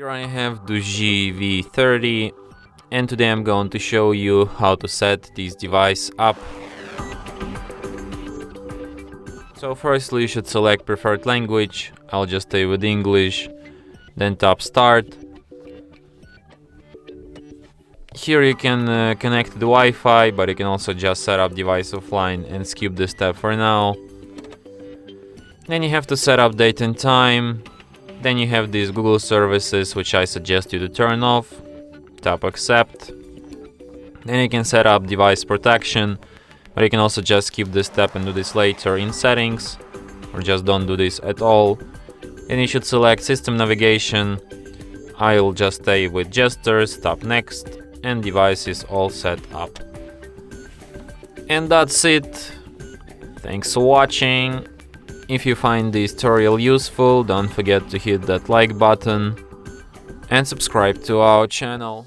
Here I have DOOGEE V30, and today I'm going to show you how to set this device up. So firstly you should select preferred language. I'll just stay with English, then tap start. Here you can connect to the Wi-Fi, but you can also just set up device offline and skip this step for now. Then you have to set up date and time. Then you have these Google services, which I suggest you to turn off. Tap accept. Then you can set up device protection, but you can also just skip this step and do this later in settings, or just don't do this at all. Then you should select system navigation. I'll just stay with gestures, tap next, and device is all set up. And that's it. Thanks for watching. If you find this tutorial useful, don't forget to hit that like button and subscribe to our channel.